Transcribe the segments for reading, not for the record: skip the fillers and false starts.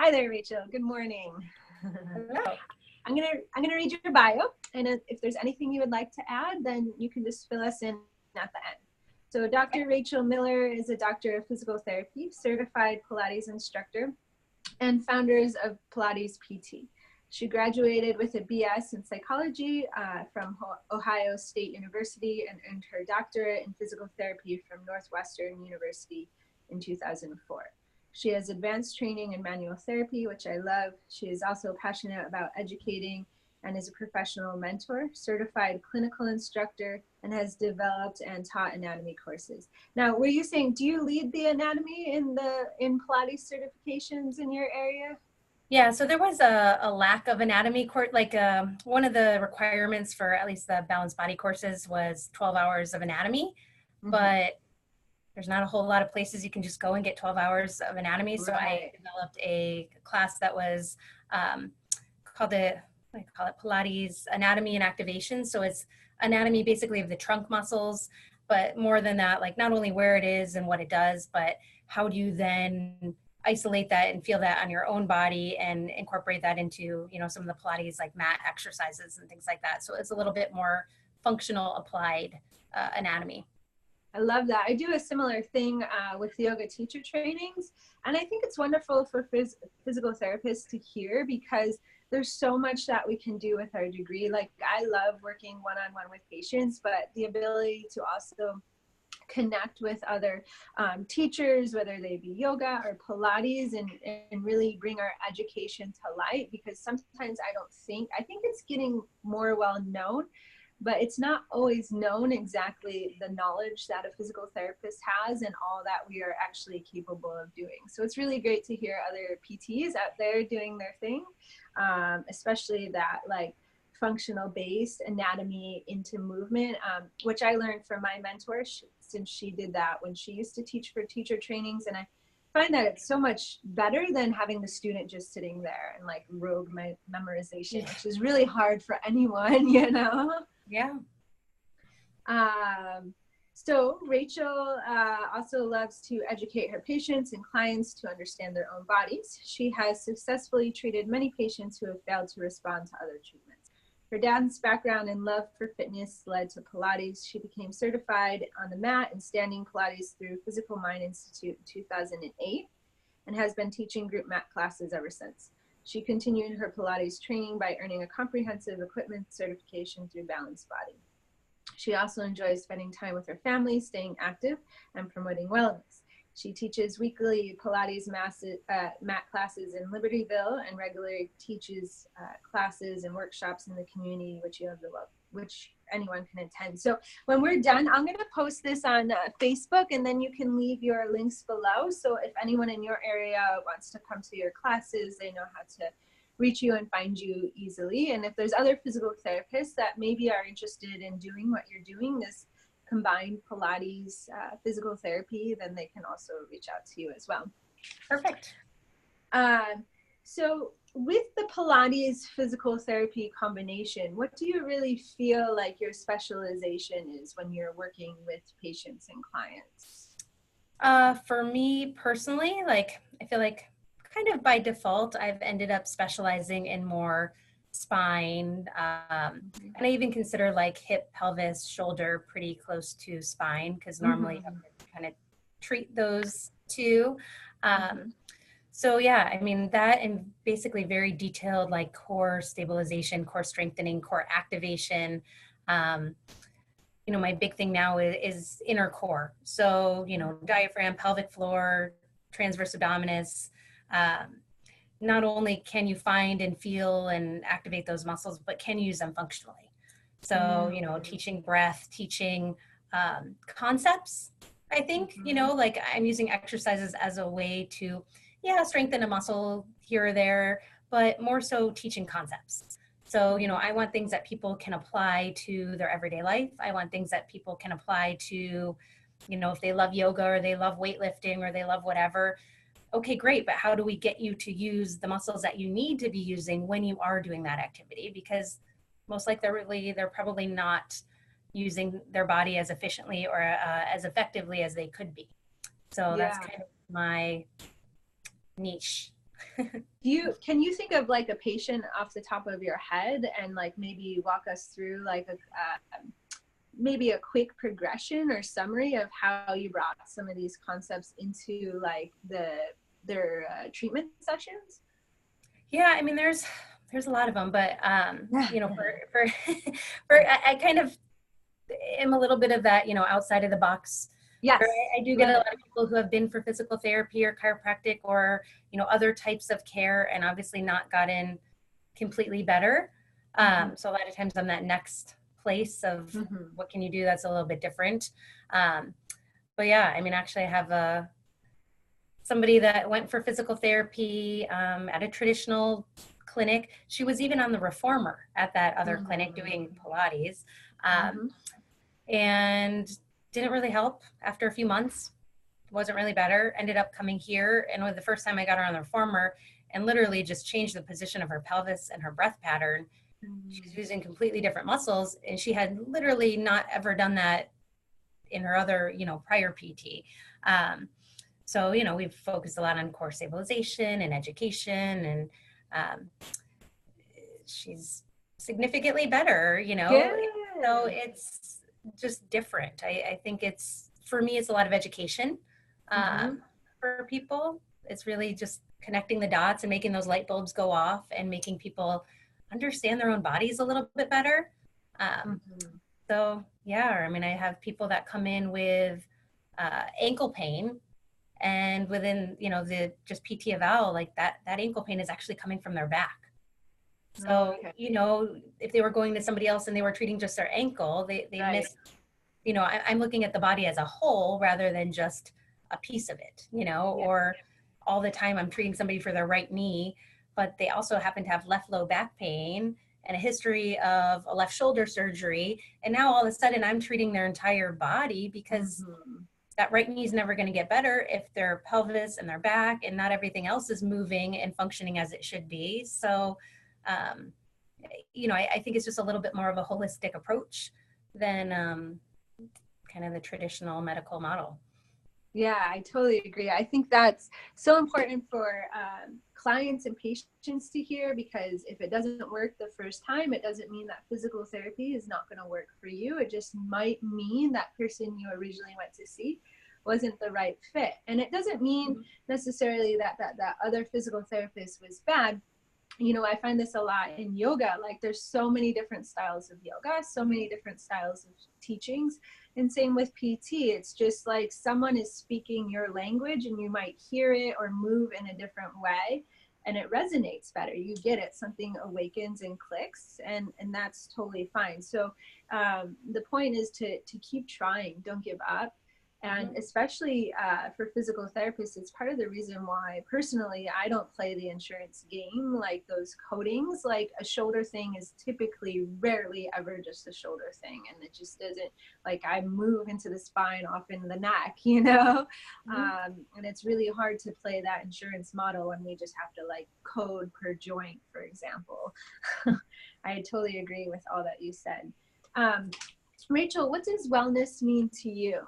Hi there, Rachel. Good morning. Hello. I'm gonna read your bio, and if there's anything you would like to add, then you can just fill us in at the end. So Dr. Rachel Miller is a doctor of physical therapy, certified Pilates instructor, and founders of Pilates PT. She graduated with a BS in psychology from Ohio State University and earned her doctorate in physical therapy from Northwestern University in 2004. She has advanced training in manual therapy, which I love. She is also passionate about educating and is a professional mentor, certified clinical instructor, and has developed and taught anatomy courses. Now, were you saying, do you lead the anatomy in Pilates certifications in your area? Yeah, so there was a lack of anatomy course, like one of the requirements for at least the balanced body courses was 12 hours of anatomy, but there's not a whole lot of places you can just go and get 12 hours of anatomy. So I developed a class that was called I call it Pilates Anatomy and Activation. So it's anatomy basically of the trunk muscles, but more than that, like not only where it is and what it does, but how do you then isolate that and feel that on your own body and incorporate that into, you know, some of the Pilates like mat exercises and things like that. So it's a little bit more functional applied anatomy. I love that. I do a similar thing with yoga teacher trainings. And I think it's wonderful for physical therapists to hear because there's so much that we can do with our degree. Like I love working one-on-one with patients, but the ability to also connect with other teachers, whether they be yoga or Pilates, and really bring our education to light, because sometimes I think it's getting more well known, but it's not always known exactly the knowledge that a physical therapist has and all that we are actually capable of doing. So it's really great to hear other PTs out there doing their thing, especially that like functional based anatomy into movement, which I learned from my mentor since she did that when she used to teach for teacher trainings. And I find that it's so much better than having the student just sitting there and like rogue memorization, which is really hard for anyone, you know? Yeah. So Rachel also loves to educate her patients and clients to understand their own bodies. She has successfully treated many patients who have failed to respond to other treatments. Her dad's background and love for fitness led to Pilates. She became certified on the mat and standing Pilates through Physical Mind Institute in 2008 and has been teaching group mat classes ever since. She continued her Pilates training by earning a comprehensive equipment certification through Balanced Body. She also enjoys spending time with her family, staying active, and promoting wellness. She teaches weekly Pilates mat classes in Libertyville and regularly teaches classes and workshops in the community, which anyone can attend. So when we're done, I'm going to post this on Facebook, and then you can leave your links below. So if anyone in your area wants to come to your classes, they know how to reach you and find you easily. And if there's other physical therapists that maybe are interested in doing what you're doing, this combined Pilates physical therapy, then they can also reach out to you as well. Perfect. So with the Pilates physical therapy combination, what do you really feel like your specialization is when you're working with patients and clients? For me personally, like I feel like kind of by default, I've ended up specializing in more spine. And I even consider like hip, pelvis, shoulder pretty close to spine because normally I would kind of treat those two. So yeah, I mean that and basically very detailed like core stabilization, core strengthening, core activation. You know, my big thing now is inner core. So, you know, diaphragm, pelvic floor, transverse abdominis. Not only can you find and feel and activate those muscles, but can you use them functionally. So, you know, teaching breath, teaching concepts, I think, you know, like I'm using exercises as a way to, strengthen a muscle here or there, but more so teaching concepts. So, you know, I want things that people can apply to their everyday life. I want things that people can apply to, you know, if they love yoga or they love weightlifting or they love whatever. Okay, great, but how do we get you to use the muscles that you need to be using when you are doing that activity? Because most likely they're probably not using their body as efficiently or as effectively as they could be. So that's kind of my niche. Can you think of like a patient off the top of your head and like maybe walk us through like maybe a quick progression or summary of how you brought some of these concepts into like their treatment sessions? Yeah, I mean, there's a lot of them, but you know, for for I kind of am a little bit of that, you know, outside of the box. Yes, Or I do get a lot of people who have been for physical therapy or chiropractic or, you know, other types of care and obviously not gotten completely better. So a lot of times I'm that next place of what can you do that's a little bit different. But yeah, I mean, actually I have somebody that went for physical therapy at a traditional clinic. She was even on the reformer at that other clinic doing Pilates. And didn't really help after a few months. Wasn't really better. Ended up coming here, and with the first time I got her on the reformer and literally just changed the position of her pelvis and her breath pattern, she's using completely different muscles, and she had literally not ever done that in her other, you know, prior PT. So, you know, we've focused a lot on core stabilization and education, and she's significantly better, you know. Good. So it's just different. I think it's, for me, it's a lot of education for people. It's really just connecting the dots and making those light bulbs go off and making people understand their own bodies a little bit better. So yeah, I mean, I have people that come in with ankle pain, and within, you know, the just PT eval, like that ankle pain is actually coming from their back. So, you know, if they were going to somebody else and they were treating just their ankle, they missed, you know, I'm looking at the body as a whole rather than just a piece of it, you know, or all the time I'm treating somebody for their right knee, but they also happen to have left low back pain and a history of a left shoulder surgery. And now all of a sudden I'm treating their entire body because that right knee is never going to get better if their pelvis and their back and not everything else is moving and functioning as it should be. So, you know, I think it's just a little bit more of a holistic approach than kind of the traditional medical model. Yeah, I totally agree. I think that's so important for clients and patients to hear, because if it doesn't work the first time, it doesn't mean that physical therapy is not going to work for you. It just might mean that person you originally went to see wasn't the right fit. And it doesn't mean necessarily that other physical therapist was bad. You know, I find this a lot in yoga. Like, there's so many different styles of yoga, so many different styles of teachings. And same with PT. It's just like someone is speaking your language and you might hear it or move in a different way and it resonates better. You get it. Something awakens and clicks, and that's totally fine. So the point is to keep trying. Don't give up. And especially for physical therapists, it's part of the reason why personally I don't play the insurance game, like those codings. Like, a shoulder thing is typically rarely ever just a shoulder thing, and it just doesn't, like, I move into the spine, often the neck, you know. And it's really hard to play that insurance model when we just have to like code per joint, for example. I totally agree with all that you said. Rachel, what does wellness mean to you?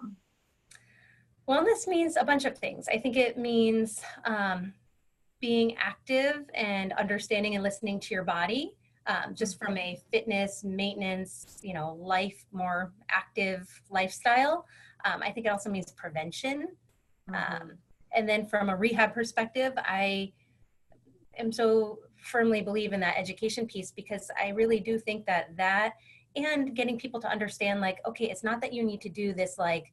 Wellness means a bunch of things. I think it means being active and understanding and listening to your body, just from a fitness, maintenance, you know, life, more active lifestyle. I think it also means prevention. And then from a rehab perspective, I am so firmly believe in that education piece, because I really do think that and getting people to understand, like, okay, it's not that you need to do this like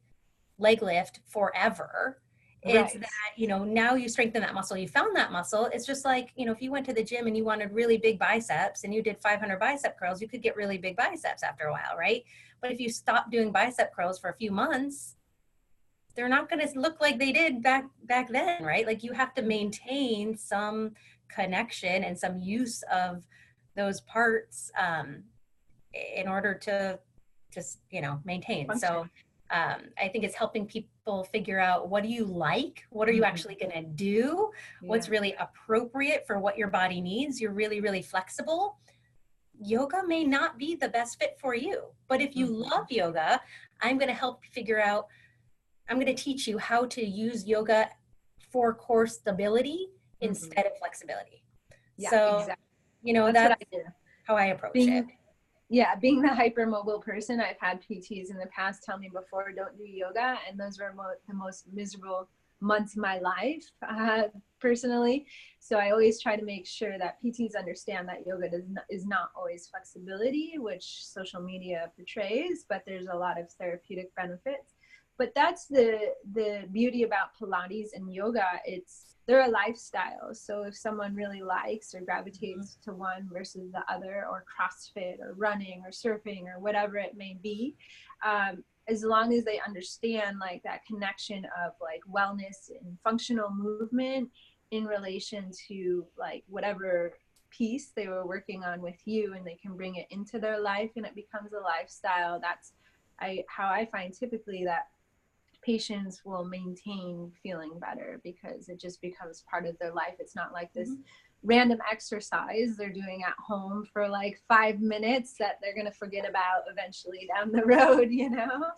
leg lift forever. It's that, you know, now you strengthen that muscle, you found that muscle. It's just like, you know, if you went to the gym and you wanted really big biceps and you did 500 bicep curls, you could get really big biceps after a while, right? But if you stop doing bicep curls for a few months, they're not going to look like they did back then, right? Like, you have to maintain some connection and some use of those parts in order to just, you know, maintain. Function. So I think it's helping people figure out, what do you like? What are you actually going to do? What's really appropriate for what your body needs? You're really, really flexible. Yoga may not be the best fit for you, but if you love yoga, I'm going to help figure out, I'm going to teach you how to use yoga for core stability instead of flexibility. Yeah, So, exactly. you know, That's what that's I do. how I approach it. Being Yeah, being the hypermobile person, I've had PTs in the past tell me before, don't do yoga. And those were the most miserable months of my life, personally. So I always try to make sure that PTs understand that yoga is not always flexibility, which social media portrays, but there's a lot of therapeutic benefits. But that's the beauty about Pilates and yoga. They're a lifestyle. So if someone really likes or gravitates to one versus the other, or CrossFit or running or surfing or whatever it may be, as long as they understand like that connection of like wellness and functional movement in relation to like whatever piece they were working on with you, and they can bring it into their life and it becomes a lifestyle. That's how I find typically that patients will maintain feeling better, because it just becomes part of their life. It's not like this random exercise they're doing at home for like 5 minutes that they're going to forget about eventually down the road, you know?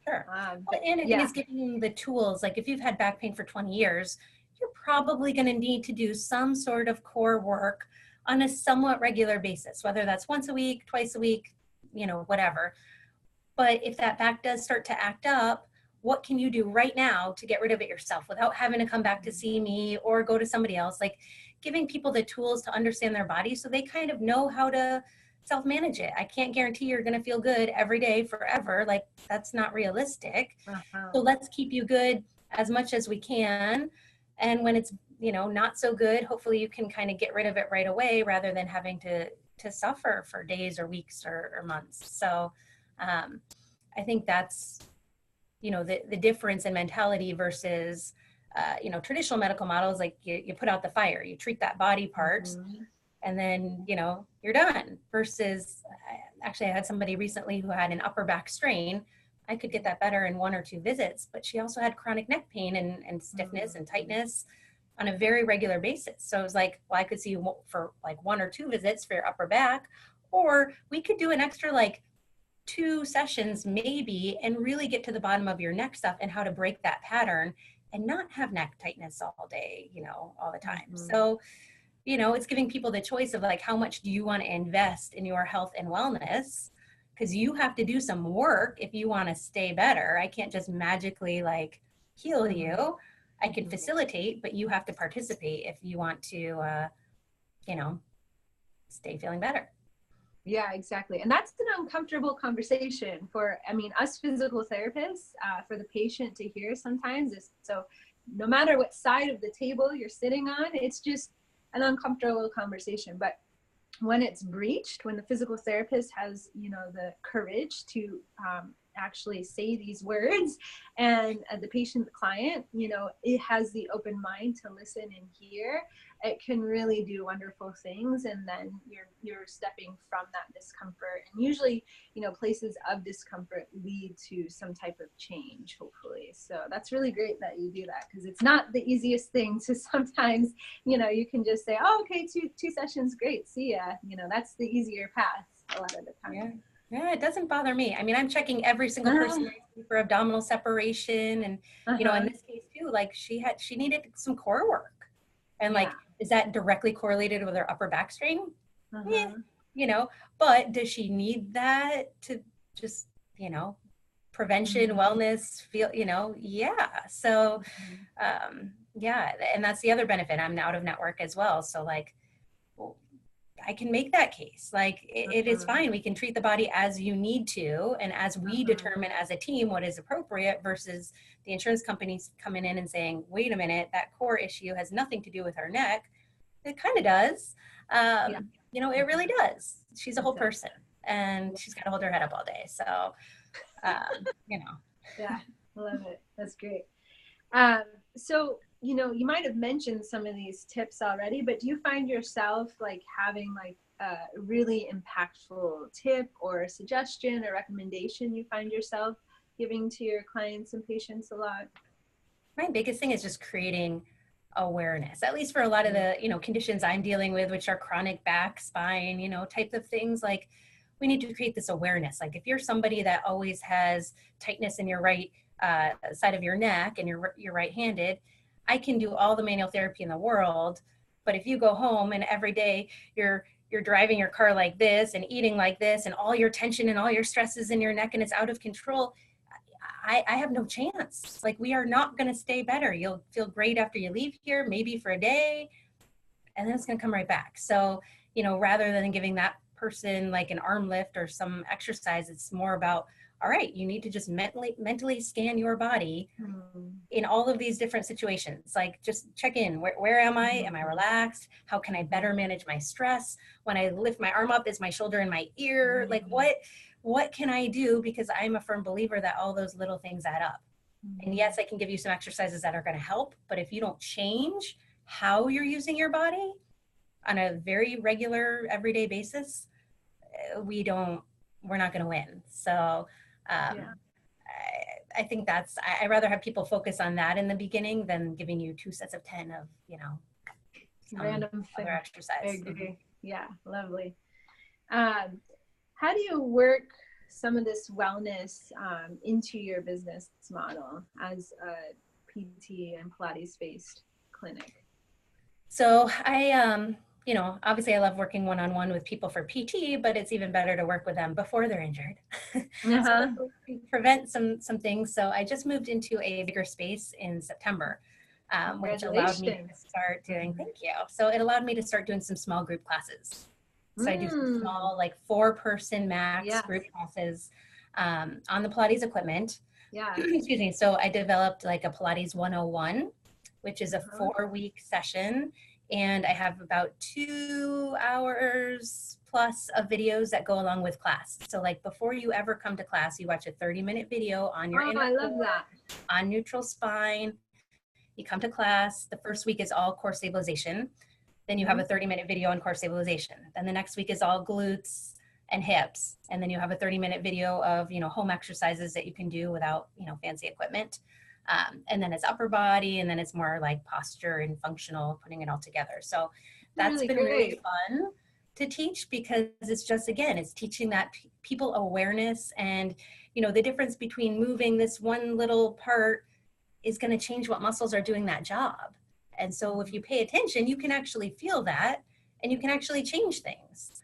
Sure. But And I think yeah. it's giving you the tools. Like if you've had back pain for 20 years, you're probably going to need to do some sort of core work on a somewhat regular basis, whether that's once a week, twice a week, you know, whatever. But if that back does start to act up, what can you do right now to get rid of it yourself without having to come back to see me or go to somebody else? Like giving people the tools to understand their body so they kind of know how to self-manage it. I can't guarantee you're going to feel good every day forever. Like that's not realistic. So let's keep you good as much as we can. And when it's, you know, not so good, hopefully you can kind of get rid of it right away rather than having to suffer for days or weeks or months. So I think that's, you know, the difference in mentality versus, you know, traditional medical models. Like you put out the fire, you treat that body part, and then, you know, you're done. Versus, actually, I had somebody recently who had an upper back strain. I could get that better in 1 or 2 visits, but she also had chronic neck pain and stiffness and tightness on a very regular basis. So it was like, well, I could see you for like 1 or 2 visits for your upper back, or we could do an extra like 2 sessions maybe and really get to the bottom of your neck stuff and how to break that pattern and not have neck tightness all day, you know, all the time. So, you know, it's giving people the choice of like, how much do you want to invest in your health and wellness? Because you have to do some work if you want to stay better. I can't just magically like heal you. I can facilitate, but you have to participate if you want to, you know, stay feeling better. Yeah, exactly. And that's an uncomfortable conversation for, I mean, us physical therapists, for the patient to hear sometimes. So no matter what side of the table you're sitting on, it's just an uncomfortable conversation. But when it's breached, when the physical therapist has, you know, the courage to actually say these words, and the patient, the client, you know, it has the open mind to listen and hear, it can really do wonderful things. And then you're stepping from that discomfort, and usually, you know, places of discomfort lead to some type of change, hopefully. So that's really great that you do that, because it's not the easiest thing to sometimes, you know, you can just say, oh, okay, two sessions, great, see ya. You know, that's the easier path a lot of the time. Yeah, it doesn't bother me. I mean, I'm checking every single person I see for abdominal separation. And, you know, in this case too, like she needed some core work. And like, is that directly correlated with her upper back strain? Yeah, you know, but does she need that to just, you know, prevention, wellness, feel, you know? Yeah. So, yeah. And that's the other benefit. I'm out of network as well. So like, I can make that case. Like it is fine. We can treat the body as you need to, and as we determine as a team what is appropriate, versus the insurance companies coming in and saying, wait a minute, that core issue has nothing to do with our neck. It kind of does. You know, it really does. She's a whole person, and she's got to hold her head up all day. So, you know. Yeah, I love it. That's great. So, you know, you might have mentioned some of these tips already, but do you find yourself like having like a really impactful tip or a suggestion or recommendation you find yourself giving to your clients and patients a lot? My biggest thing is just creating awareness, at least for a lot of the, you know, conditions I'm dealing with, which are chronic back, spine, you know, type of things. Like we need to create this awareness. Like if you're somebody that always has tightness in your right side of your neck and you're right-handed, I can do all the manual therapy in the world, but if you go home and every day you're driving your car like this and eating like this and all your tension and all your stress is in your neck and it's out of control, I have no chance. Like, we are not going to stay better. You'll feel great after you leave here, maybe for a day, and then it's going to come right back. So, rather than giving that person like an arm lift or some exercise, it's more about, all right, you need to just mentally scan your body in all of these different situations. Like, just check in. Where am I? Am I relaxed? How can I better manage my stress? When I lift my arm up, is my shoulder in my ear? Like, what can I do? Because I'm a firm believer that all those little things add up. And yes, I can give you some exercises that are going to help, but if you don't change how you're using your body on a very regular, everyday basis, we're not going to win. So I think I rather have people focus on that in the beginning than giving you 2 sets of 10 of, random other exercise. I agree. Yeah, lovely. How do you work some of this wellness into your business model as a PT and Pilates-based clinic? So I, obviously I love working one-on-one with people for PT, but it's even better to work with them before they're injured. So prevent some things. So I just moved into a bigger space in September, which allowed me to start doing, thank you. So it allowed me to start doing some small group classes. So I do some small, like 4-person max group classes on the Pilates equipment. Yeah. Excuse me. So I developed like a Pilates 101, which is a 4-week session. And I have about 2 hours plus of videos that go along with class. So like before you ever come to class, you watch a 30-minute video on your inner core, on neutral spine. You come to class. The first week is all core stabilization. Then you have a 30-minute video on core stabilization. Then the next week is all glutes and hips. And then you have a 30-minute video of, home exercises that you can do without, fancy equipment. And then it's upper body, and then it's more like posture and functional, putting it all together. So that's been really fun to teach, because it's just, again, it's teaching that people awareness, and, the difference between moving this one little part is going to change what muscles are doing that job. And so if you pay attention, you can actually feel that, and you can actually change things.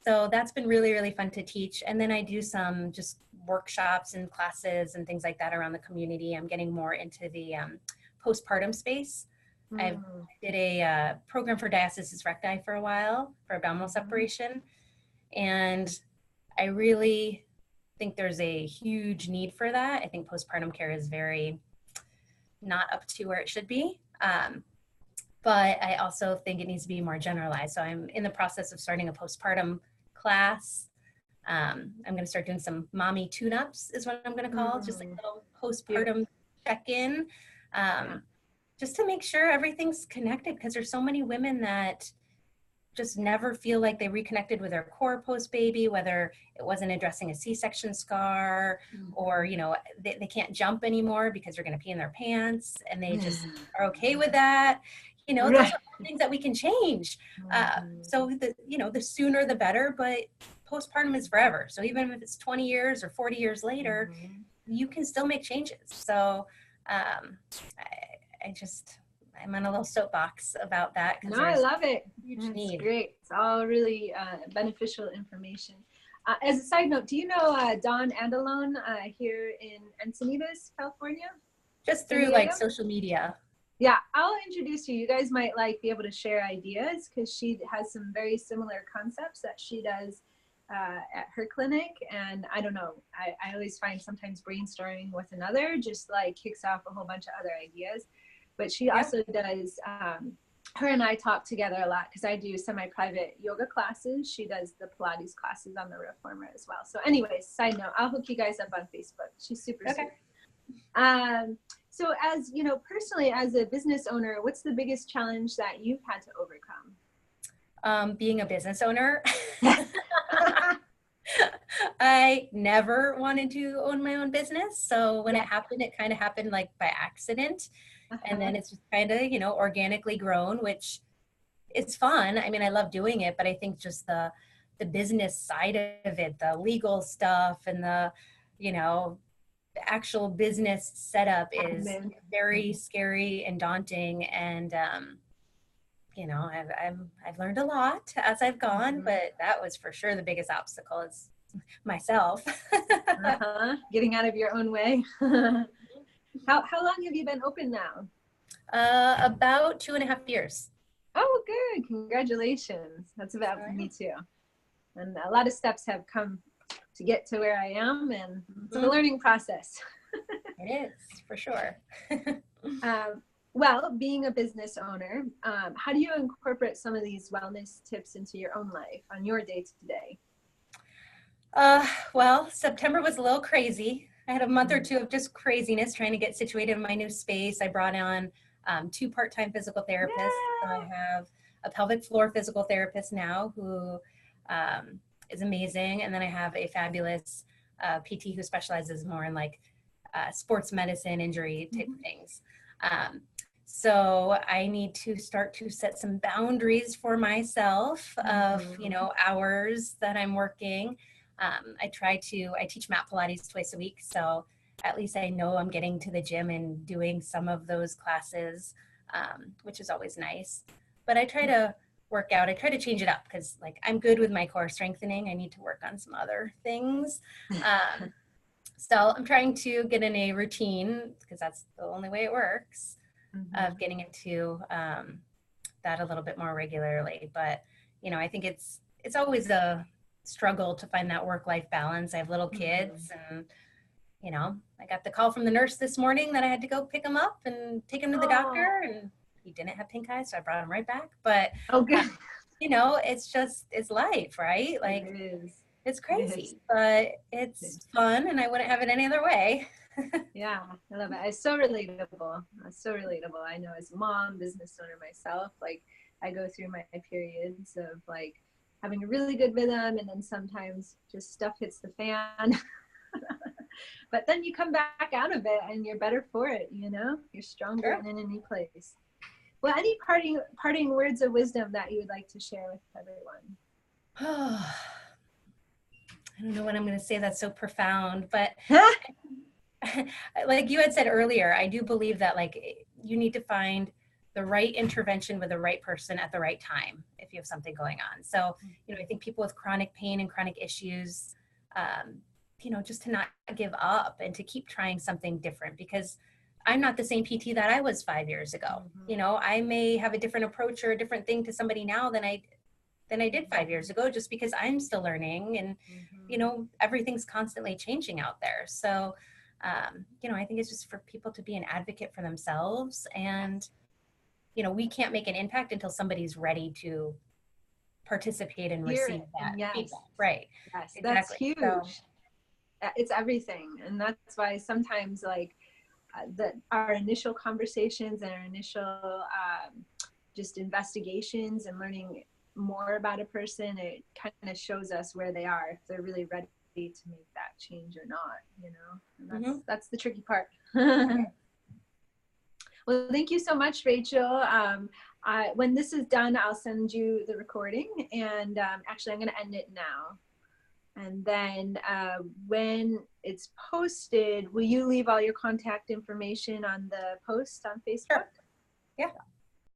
So that's been really, really fun to teach. And then I do some just workshops and classes and things like that around the community. I'm getting more into the postpartum space. I did a program for diastasis recti for a while for abdominal separation. And I really think there's a huge need for that. I think postpartum care is very not up to where it should be. But I also think it needs to be more generalized. So I'm in the process of starting a postpartum class. I'm going to start doing some mommy tune-ups is what I'm going to call, just like a little postpartum check-in, just to make sure everything's connected, because there's so many women that just never feel like they reconnected with their core post-baby, whether it wasn't addressing a C-section scar or, they can't jump anymore because they're going to pee in their pants, and they just are okay with that. Those are things that we can change. So the sooner the better, but postpartum is forever. So even if it's 20 years or 40 years later, you can still make changes. So I'm on a little soapbox about that. No, I love it. It's great. It's all really beneficial information. As a side note, do you know Dawn Andalone here in Encinitas, California? Just through like social media. Yeah, I'll introduce you. You guys might be able to share ideas, because she has some very similar concepts that she does at her clinic. And I don't know, I always find sometimes brainstorming with another just like kicks off a whole bunch of other ideas. But she also does, her and I talk together a lot, because I do semi-private yoga classes. She does the Pilates classes on the reformer as well. So anyways, side note, I'll hook you guys up on Facebook. She's super sweet. So as, personally as a business owner, what's the biggest challenge that you've had to overcome? Being a business owner. I never wanted to own my own business. So when it happened, it kind of happened like by accident. And then it's just kind of, organically grown, which is fun. I mean, I love doing it, but I think just the business side of it, the legal stuff and the, the actual business setup is Admin. very scary and daunting. And, you know, I've learned a lot as I've gone, but that was for sure the biggest obstacle is myself. Getting out of your own way. How long have you been open now? About 2.5 years. Oh, good. Congratulations. That's about me too. And a lot of steps have come to get to where I am, and it's a learning process. It is, for sure. Well, being a business owner, how do you incorporate some of these wellness tips into your own life on your day-to-day? Well, September was a little crazy. I had a month or two of just craziness trying to get situated in my new space. I brought on 2 part-time physical therapists. So I have a pelvic floor physical therapist now who is amazing. And then I have a fabulous PT who specializes more in like sports medicine, injury type of things. So I need to start to set some boundaries for myself of, you know, hours that I'm working. I teach mat Pilates twice a week. So at least I know I'm getting to the gym and doing some of those classes, which is always nice. But I try to work out. I try to change it up because like I'm good with my core strengthening. I need to work on some other things. So I'm trying to get in a routine because that's the only way it works of getting into that a little bit more regularly. But, you know, I think it's always a struggle to find that work-life balance. I have little kids and, you know, I got the call from the nurse this morning that I had to go pick him up and take him to the doctor, and he didn't have pink eye, so I brought him right back. But, you know, it's life, right? Like, it's crazy, but it's fun, and I wouldn't have it any other way. Yeah, I love it. It's so relatable. It's so relatable. I know as a mom, business owner myself, like I go through my periods of like having a really good rhythm, and then sometimes just stuff hits the fan. But then you come back out of it and you're better for it, you know? You're stronger in any place. Well, any parting words of wisdom that you would like to share with everyone? I don't know what I'm going to say that's so profound, but like you had said earlier, I do believe that like you need to find the right intervention with the right person at the right time if you have something going on. So, you know, I think people with chronic pain and chronic issues, you know, just to not give up and to keep trying something different, because I'm not the same PT that I was 5 years ago. You know, I may have a different approach or a different thing to somebody now than I did 5 years ago, just because I'm still learning, and, you know, everything's constantly changing out there. So, you know, I think it's just for people to be an advocate for themselves, and, you know, we can't make an impact until somebody's ready to participate and receive that feedback. Right. Yes, exactly. That's huge. So, it's everything. And that's why sometimes like our initial conversations and our initial just investigations and learning more about a person, it kind of shows us where they are, if they're really ready to make that change or not, you know? And that's the tricky part. Well, thank you so much, Rachel. When this is done, I'll send you the recording, and actually I'm going to end it now. And then when it's posted, will you leave all your contact information on the post on Facebook? Sure. Yeah.